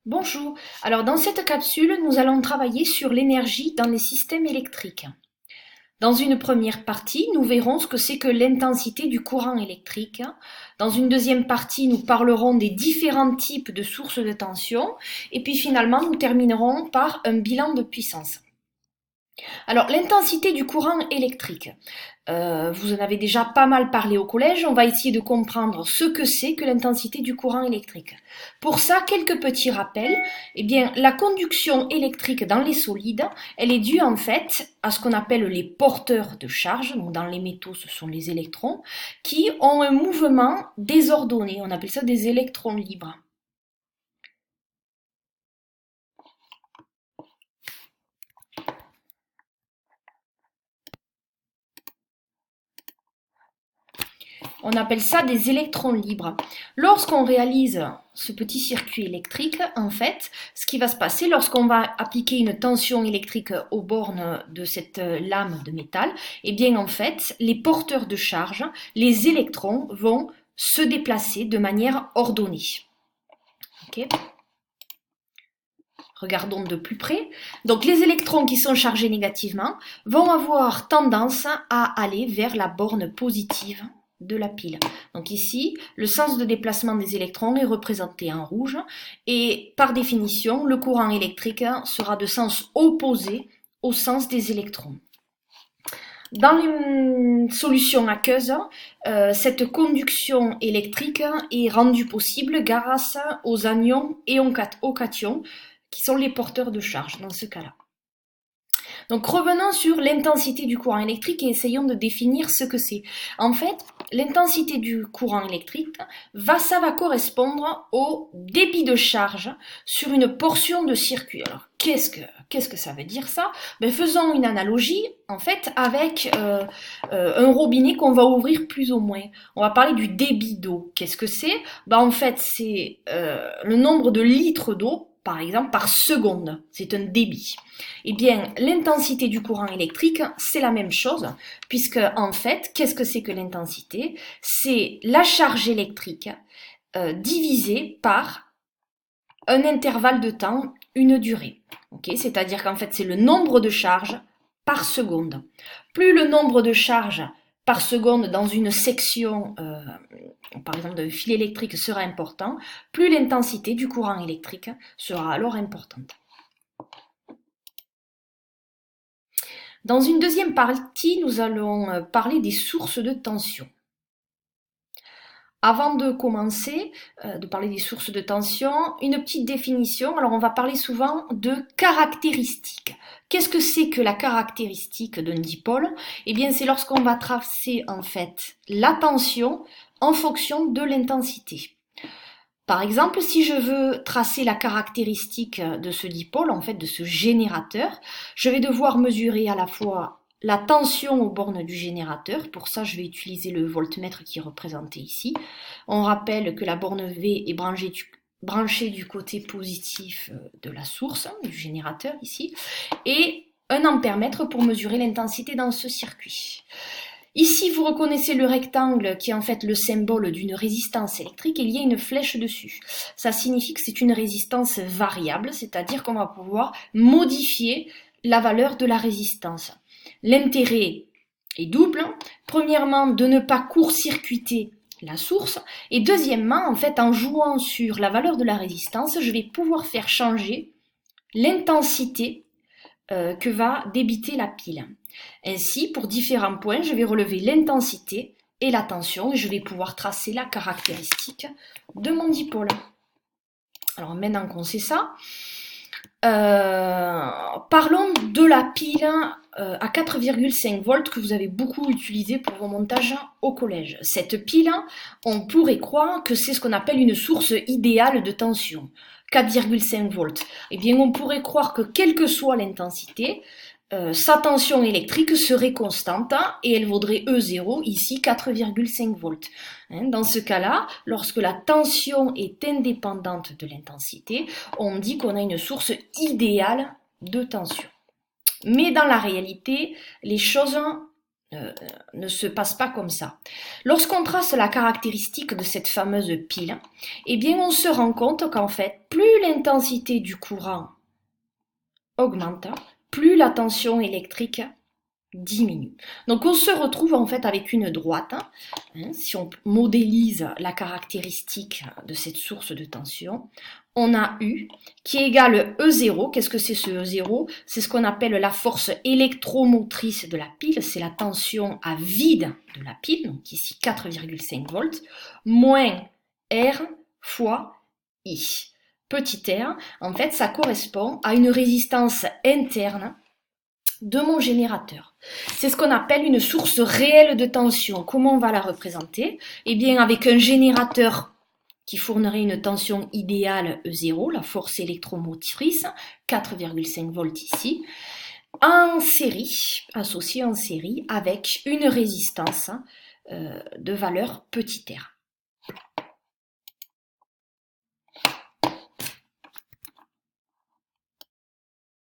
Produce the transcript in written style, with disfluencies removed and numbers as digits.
Bonjour, alors dans cette capsule, nous allons travailler sur l'énergie dans les systèmes électriques. Dans une première partie, nous verrons ce que c'est que l'intensité du courant électrique. Dans une deuxième partie, nous parlerons des différents types de sources de tension. Et puis finalement, nous terminerons par un bilan de puissance. Alors, l'intensité du courant électrique. Vous en avez déjà pas mal parlé au collège, on va essayer de comprendre ce que c'est que l'intensité du courant électrique. Pour ça, quelques petits rappels. Eh bien, la conduction électrique dans les solides, elle est due en fait à ce qu'on appelle les porteurs de charge, donc dans les métaux ce sont les électrons, qui ont un mouvement désordonné, on appelle ça des électrons libres. On appelle ça des électrons libres. Lorsqu'on réalise ce petit circuit électrique, en fait, ce qui va se passer lorsqu'on va appliquer une tension électrique aux bornes de cette lame de métal, eh bien en fait, les porteurs de charge, les électrons vont se déplacer de manière ordonnée. Okay. Regardons de plus près. Donc les électrons qui sont chargés négativement vont avoir tendance à aller vers la borne positive de la pile. Donc ici, le sens de déplacement des électrons est représenté en rouge et par définition, le courant électrique sera de sens opposé au sens des électrons. Dans les solutions aqueuses, cette conduction électrique est rendue possible grâce aux anions et aux cations qui sont les porteurs de charge dans ce cas-là. Donc revenons sur l'intensité du courant électrique et essayons de définir ce que c'est. En fait, l'intensité du courant électrique, ça va correspondre au débit de charge sur une portion de circuit. Alors, qu'est-ce que ça veut dire ça? Faisons une analogie en fait avec un robinet qu'on va ouvrir plus ou moins. On va parler du débit d'eau. Qu'est-ce que c'est? En fait, c'est le nombre de litres d'eau par exemple par seconde, c'est un débit. Eh bien, l'intensité du courant électrique, c'est la même chose, puisque en fait, qu'est-ce que c'est que l'intensité? C'est la charge électrique divisée par un intervalle de temps, une durée. Okay, c'est-à-dire qu'en fait, c'est le nombre de charges par seconde. Plus le nombre de charges par seconde dans une section, par exemple d'un fil électrique sera important, plus l'intensité du courant électrique sera alors importante. Dans une deuxième partie, nous allons parler des sources de tension. Avant de commencer, de parler des sources de tension, une petite définition. Alors on va parler souvent de caractéristiques. Qu'est-ce que c'est que la caractéristique d'un dipôle? Eh bien c'est lorsqu'on va tracer en fait la tension en fonction de l'intensité. Par exemple, si je veux tracer la caractéristique de ce dipôle, en fait de ce générateur, je vais devoir mesurer à la fois la tension aux bornes du générateur. Pour ça, je vais utiliser le voltmètre qui est représenté ici. On rappelle que la borne V est branchée du côté positif de la source, du générateur ici, et un ampèremètre pour mesurer l'intensité dans ce circuit. Ici, vous reconnaissez le rectangle qui est en fait le symbole d'une résistance électrique et il y a une flèche dessus. Ça signifie que c'est une résistance variable, c'est-à-dire qu'on va pouvoir modifier la valeur de la résistance. L'intérêt est double. Premièrement, de ne pas court-circuiter la source. Et deuxièmement, en fait, en jouant sur la valeur de la résistance, je vais pouvoir faire changer l'intensité que va débiter la pile. Ainsi, pour différents points, je vais relever l'intensité et la tension et je vais pouvoir tracer la caractéristique de mon dipôle. Alors maintenant qu'on sait ça, parlons de la pile à 4,5 volts que vous avez beaucoup utilisée pour vos montages au collège. Cette pile, on pourrait croire que c'est ce qu'on appelle une source idéale de tension. 4,5 volts. Eh bien, on pourrait croire que quelle que soit l'intensité, sa tension électrique serait constante et elle vaudrait E0, ici 4,5 volts. Dans ce cas-là, lorsque la tension est indépendante de l'intensité, on dit qu'on a une source idéale de tension. Mais dans la réalité, les choses ne se passe pas comme ça. Lorsqu'on trace la caractéristique de cette fameuse pile, eh bien on se rend compte qu'en fait, plus l'intensité du courant augmente, plus la tension électrique diminue. Donc on se retrouve en fait avec une droite, si on modélise la caractéristique de cette source de tension, on a U qui est égal E0. Qu'est-ce que c'est ce E0? C'est ce qu'on appelle la force électromotrice de la pile, c'est la tension à vide de la pile, donc ici 4,5 volts, moins R fois I. Petit r, en fait ça correspond à une résistance interne de mon générateur. C'est ce qu'on appelle une source réelle de tension. Comment on va la représenter? Eh bien, avec un générateur qui fournirait une tension idéale E0, la force électromotrice, 4,5 volts ici, en série, associée en série avec une résistance de valeur petit r.